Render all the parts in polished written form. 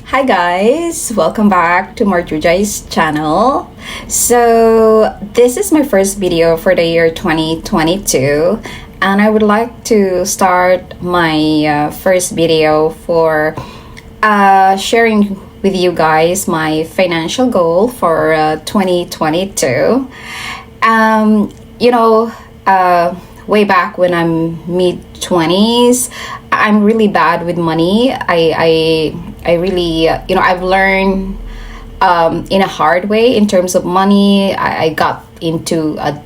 Hi guys, welcome back to Marjujai's channel. So this is my first video for the year 2022, and I would like to start my first video for sharing with you guys my financial goal for 2022. You know, way back when I'm mid-20s, I'm really bad with money. I really, I've learned in a hard way in terms of money. I got into a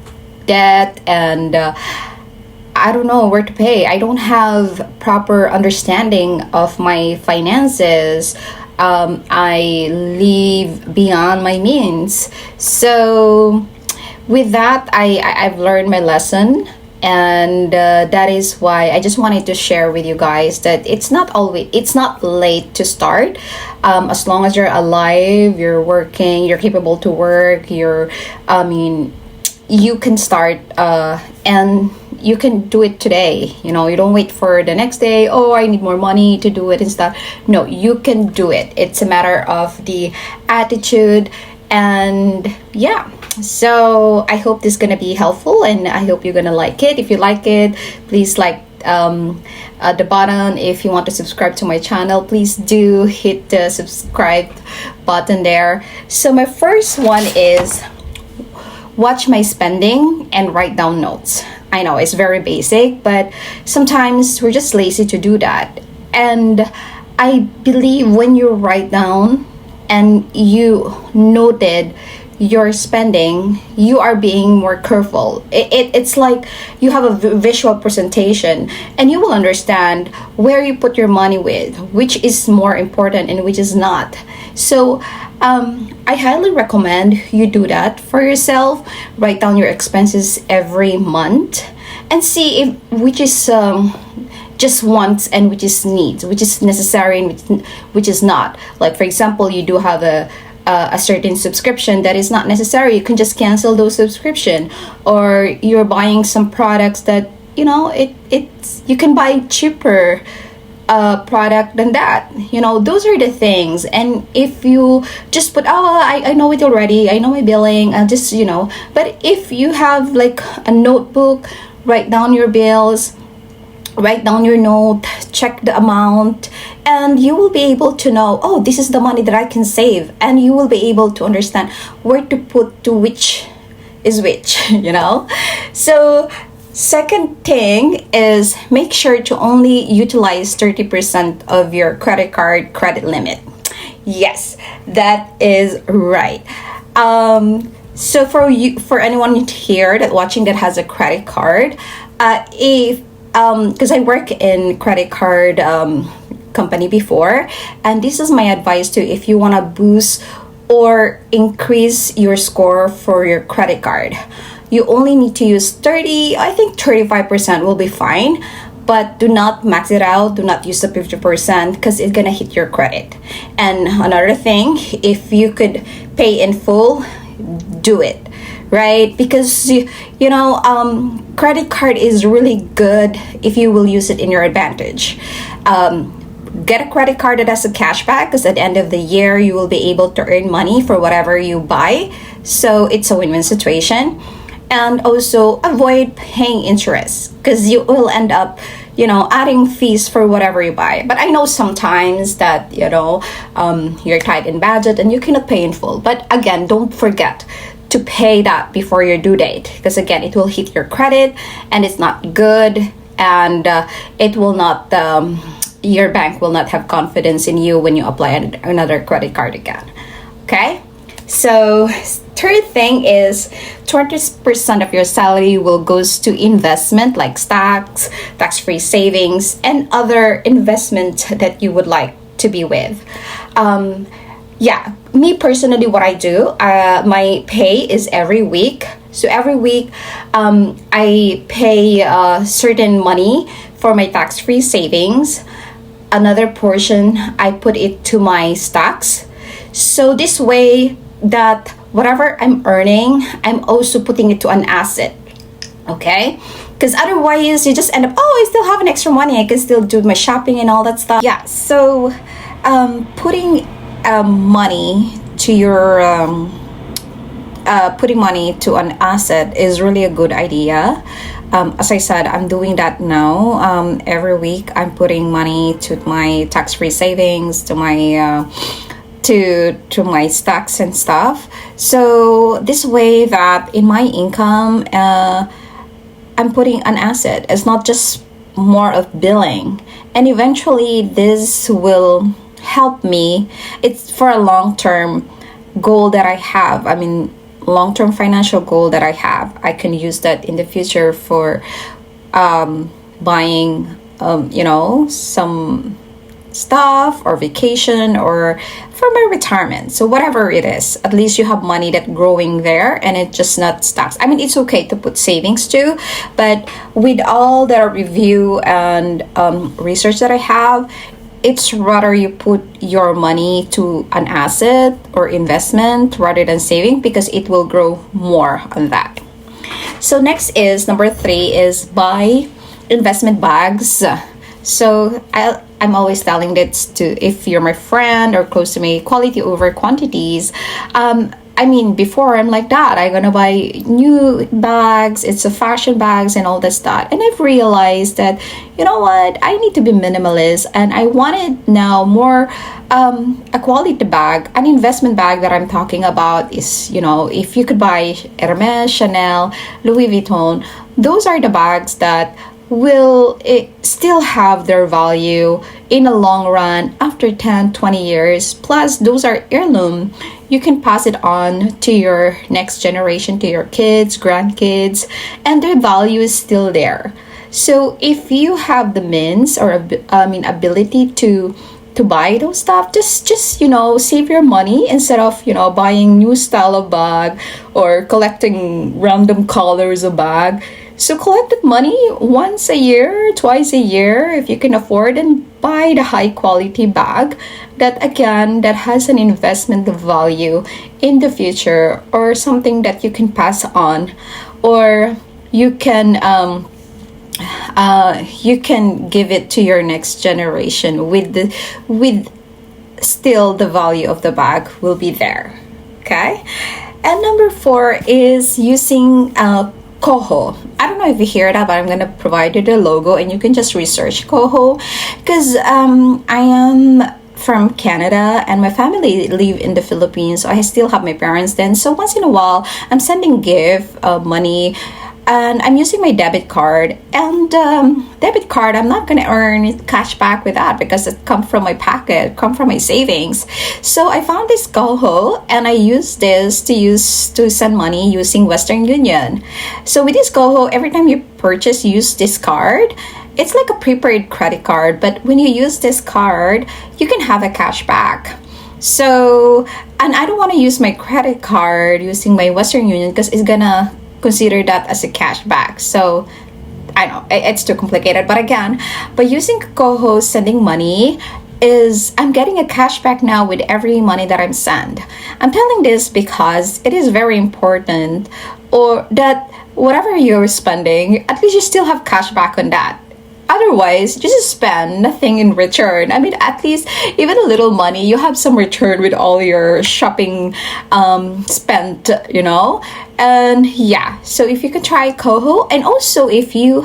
debt, and I don't know where to pay. I don't have proper understanding of my finances. I live beyond my means. So with that, I've learned my lesson. And that is why I just wanted to share with you guys that it's not late to start. As long as you're alive, you're working, you're capable to work, you can start and you can do it today. You don't wait for the next day. Oh, I need more money to do it and stuff. No, you can do it. It's a matter of the attitude. And yeah, so I hope this is gonna be helpful, and I hope you're gonna like it. If you like it, please like the button. If you want to subscribe to my channel, please do hit the subscribe button there. So my first one is watch my spending and write down notes. I know it's very basic, but sometimes we're just lazy to do that. And I believe when you write down and you noted your spending, you are being more careful. It's like you have a visual presentation, and you will understand where you put your money with, which is more important and which is not. So I highly recommend you do that for yourself. Write down your expenses every month and see if which is just wants and which is needs, which is necessary and which is not. Like, for example, you do have a certain subscription that is not necessary. You can just cancel those subscription, or you're buying some products that it's you can buy cheaper product than that. Those are the things. And if you just put, I know it already, I know my billing, but if you have like a notebook, write down your bills, write down your note, check the amount, and you will be able to know, oh, this is the money that I can save, and you will be able to understand where to put to which is which. So second thing is make sure to only utilize 30% of your credit card credit limit. Yes, that is right. So for anyone here that watching that has a credit card, because I work in credit card company before, and this is my advice too. If you want to boost or increase your score for your credit card, you only need to use 35% will be fine, but do not max it out. Do not use the 50% because it's gonna hit your credit. And another thing, if you could pay in full, do it. Right? Because credit card is really good if you will use it in your advantage. Get a credit card that has a cashback, because at the end of the year you will be able to earn money for whatever you buy. So it's a win-win situation. And also avoid paying interest, because you will end up adding fees for whatever you buy. But I know sometimes that you're tight in budget and you cannot pay in full. But again, don't forget to pay that before your due date, because again, it will hit your credit and it's not good, and it will not your bank will not have confidence in you when you apply another credit card again. Okay, so third thing is 20% of your salary will goes to investment, like stocks, tax-free savings, and other investment that you would like to be with. Yeah, me personally, what I do, my pay is every week. So every week, I pay certain money for my tax-free savings. Another portion, I put it to my stocks. So this way that whatever I'm earning, I'm also putting it to an asset. Okay? Because otherwise, you just end up, I still have an extra money. I can still do my shopping and all that stuff. Yeah, so putting money to your putting money to an asset is really a good idea. As I said, I'm doing that now. Every week, I'm putting money to my tax-free savings, to my to my stocks and stuff. So this way that in my income, I'm putting an asset. It's not just more of billing, and eventually this will help me. It's for a long-term goal that I have. I mean, long-term financial goal that I have. I can use that in the future for buying, some stuff or vacation or for my retirement. So whatever it is, at least you have money that growing there and it just not stops. I mean, it's okay to put savings too, but with all the review and research that I have, it's rather you put your money to an asset or investment rather than saving, because it will grow more on that. So next is number 3 is buy investment bags. So I'm always telling this to, if you're my friend or close to me, Qualityover quantities. I mean, before I'm like that, I'm gonna buy new bags, it's a fashion bags and all this stuff. And I've realized that, you know what, I need to be minimalist, and I wanted now more a quality bag. An investment bag that I'm talking about is, if you could buy Hermes, Chanel, Louis Vuitton, those are the bags that will still have their value in the long run after 10-20 years. Plus, those are heirloom. You can pass it on to your next generation, to your kids, grandkids, and their value is still there. So if you have the means or ability to buy those stuff, just save your money instead of buying new style of bag or collecting random colors of bag. So collect that money once a year, twice a year, if you can afford, and buy the high quality bag that has an investment value in the future, or something that you can pass on, or you can give it to your next generation with still the value of the bag will be there. Okay, and number 4 is using Coho. I don't know if you hear that, but I'm gonna provide you the logo and you can just research Coho, because I am from Canada and my family live in the Philippines, so I still have my parents then. So once in a while, I'm sending gift money, and I'm using my debit card. And debit card, I'm not gonna earn cash back with that because it come from my pocket, come from my savings. So I found this Coho, and I use this to send money using Western Union. So with this Coho, every time you purchase, use this card. It's like a prepaid credit card, but when you use this card, you can have a cash back. So, and I don't want to use my credit card using my Western Union because it's gonna consider that as a cash back. So I know it's too complicated, but again, by using Coho, sending money I'm getting a cashback now with every money that I'm send. I'm telling this because it is very important, or that whatever you're spending, at least you still have cashback on that. Otherwise, just spend nothing in return. I mean, at least even a little money, you have some return with all your shopping spent, And yeah, so if you could try Coho, and also if you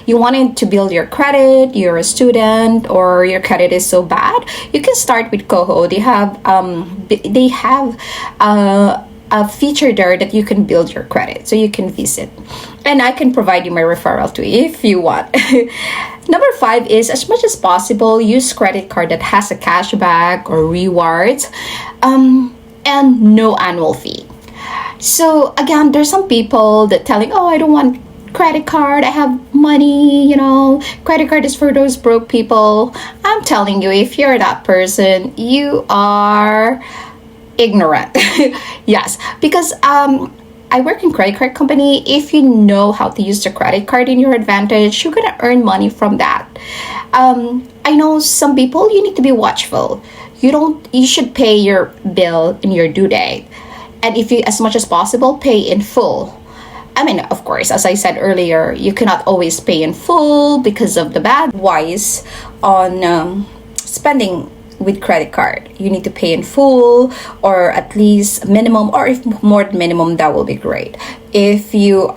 wanted to build your credit, you're a student or your credit is so bad, you can start with Coho. They have a feature there that you can build your credit, so you can visit, and I can provide you my referral too if you want. Number 5 is, as much as possible, use credit card that has a cashback or rewards, and no annual fee. So again, there's some people that telling, oh, I don't want credit card, I have money, credit card is for those broke people. I'm telling you, if you're that person, you are ignorant. Yes, because I work in credit card company. If you know how to use the credit card in your advantage, you're gonna earn money from that. I know some people, you need to be watchful. You should pay your bill in your due date, and if you, as much as possible, pay in full. I mean, of course, as I said earlier, you cannot always pay in full because of the bad wise on spending with credit card. You need to pay in full, or at least minimum, or if more than minimum, that will be great. If you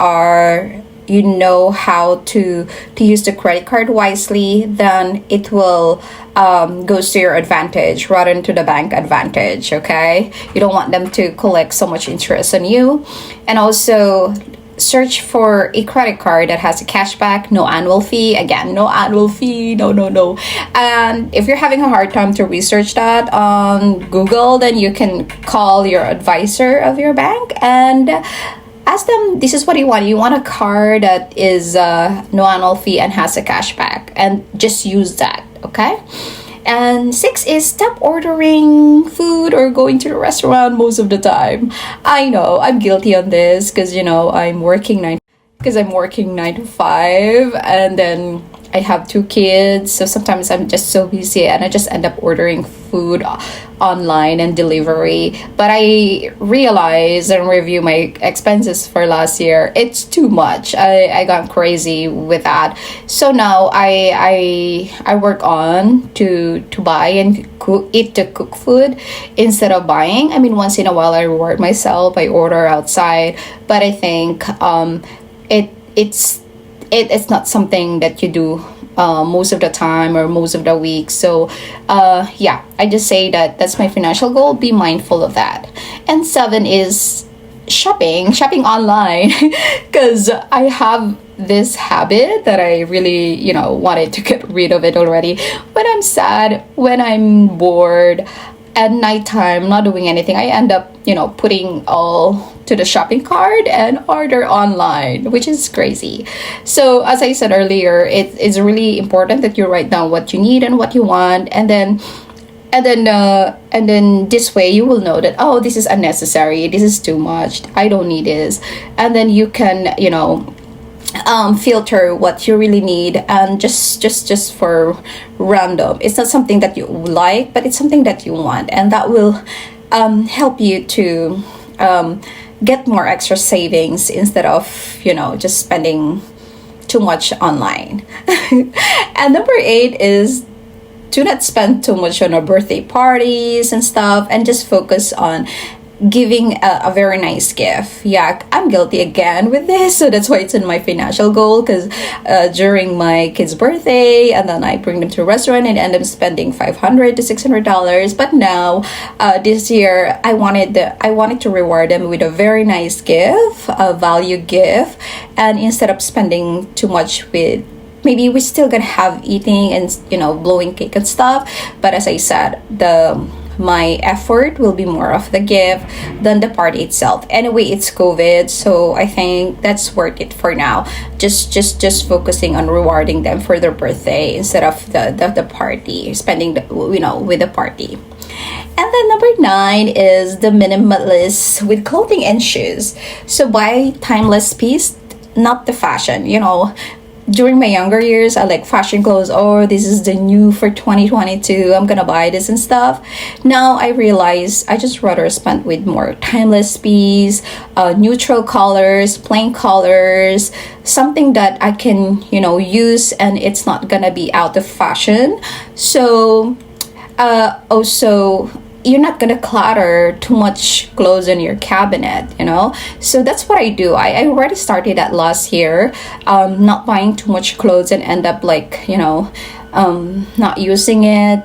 know how to use the credit card wisely, then it will goes to your advantage rather than to the bank advantage. Okay, you don't want them to collect so much interest on you. And also search for a credit card that has a cashback, no annual fee. Again, no annual fee. No. And if you're having a hard time to research that on Google, then you can call your advisor of your bank and ask them, this is what you want. You want a card that is no annual fee and has a cashback, and just use that. Okay. And 6 is stop ordering food or going to the restaurant most of the time. I know I'm guilty on this because I'm working 9 to 5, and then I have 2 kids, so sometimes I'm just so busy and I just end up ordering food online and delivery. But I realize and review my expenses for last year. It's too much. I got crazy with that. So now I work on to buy and eat the cook food instead of buying. I mean, once in a while I reward myself. I order outside, but I think it's not something that you do most of the time or most of the week. So I just say that's my financial goal. Be mindful of that. And 7 is shopping online because I have this habit that I really wanted to get rid of it already. When I'm sad, when I'm bored at nighttime, not doing anything, I end up putting all to the shopping cart and order online, which is crazy. So as I said earlier, it is really important that you write down what you need and what you want, and then this way you will know that, oh, this is unnecessary, this is too much, I don't need this. And then you can filter what you really need, and just for random. It's not something that you like, but it's something that you want, and that will help you to get more extra savings instead of just spending too much online. And number 8 is do not spend too much on our birthday parties and stuff, and just focus on giving a very nice gift. Yeah, I'm guilty again with this, so that's why it's in my financial goal, because during my kid's birthday, and then I bring them to a restaurant and end up spending $500 to $600. But now this year I wanted to reward them with a very nice gift, a value gift, and instead of spending too much with, maybe we're still gonna have eating and blowing cake and stuff, but as I said, my effort will be more of the gift than the party itself. Anyway, it's COVID, so I think that's worth it for now. Just focusing on rewarding them for their birthday instead of the party, spending with the party. And then number 9 is the minimalists with clothing and shoes. So buy timeless piece, not the fashion. During my younger years, I like fashion clothes. Oh, this is the new for 2022. I'm gonna buy this and stuff. Now I realize I just rather spend with more timeless piece, neutral colors, plain colors, something that I can, use and it's not gonna be out of fashion. So, also, you're not gonna clutter too much clothes in your cabinet, so that's what I do. I already started that last year, not buying too much clothes and end up not using it.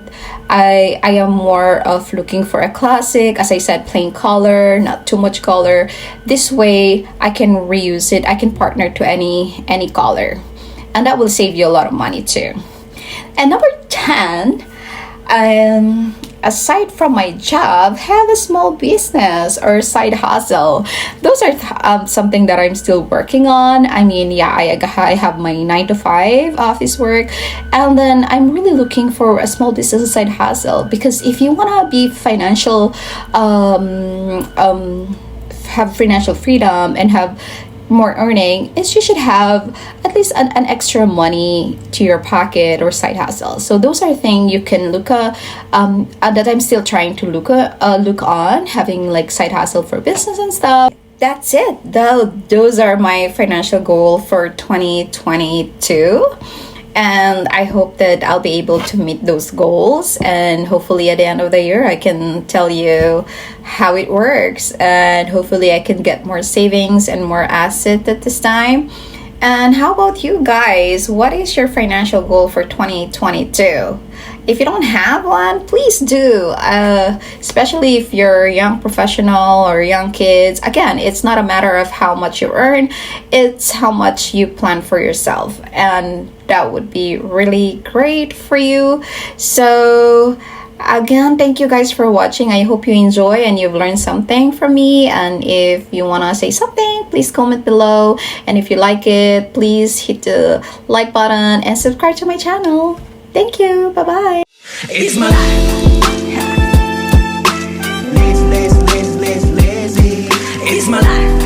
I am more of looking for a classic, as I said, plain color, not too much color. This way I can reuse it, I can partner to any color, and that will save you a lot of money too. And number 10, aside from my job, have a small business or side hustle. Those are something that I'm still working on. I mean, I have my 9 to 5 office work, and then I'm really looking for a small business side hustle, because if you want to be have financial freedom and have more earning, is you should have at least an extra money to your pocket or side hustle. So those are things you can look at, that I'm still trying to look on, having like side hustle for business and stuff. That's it. Those are my financial goal for 2022. And I hope that I'll be able to meet those goals, and hopefully at the end of the year I can tell you how it works, and hopefully I can get more savings and more asset at this time. And how about you guys? What is your financial goal for 2022? If you don't have one, please do. Especially if you're a young professional or young kids. Again, it's not a matter of how much you earn, it's how much you plan for yourself. And that would be really great for you. So again, thank you guys for watching. I hope you enjoy and you've learned something from me. And if you want to say something, please comment below. And if you like it, please hit the like button and subscribe to my channel. Thank you. Bye-bye. It's my life. Lazy, lazy, lazy, lazy, lazy. It's my life.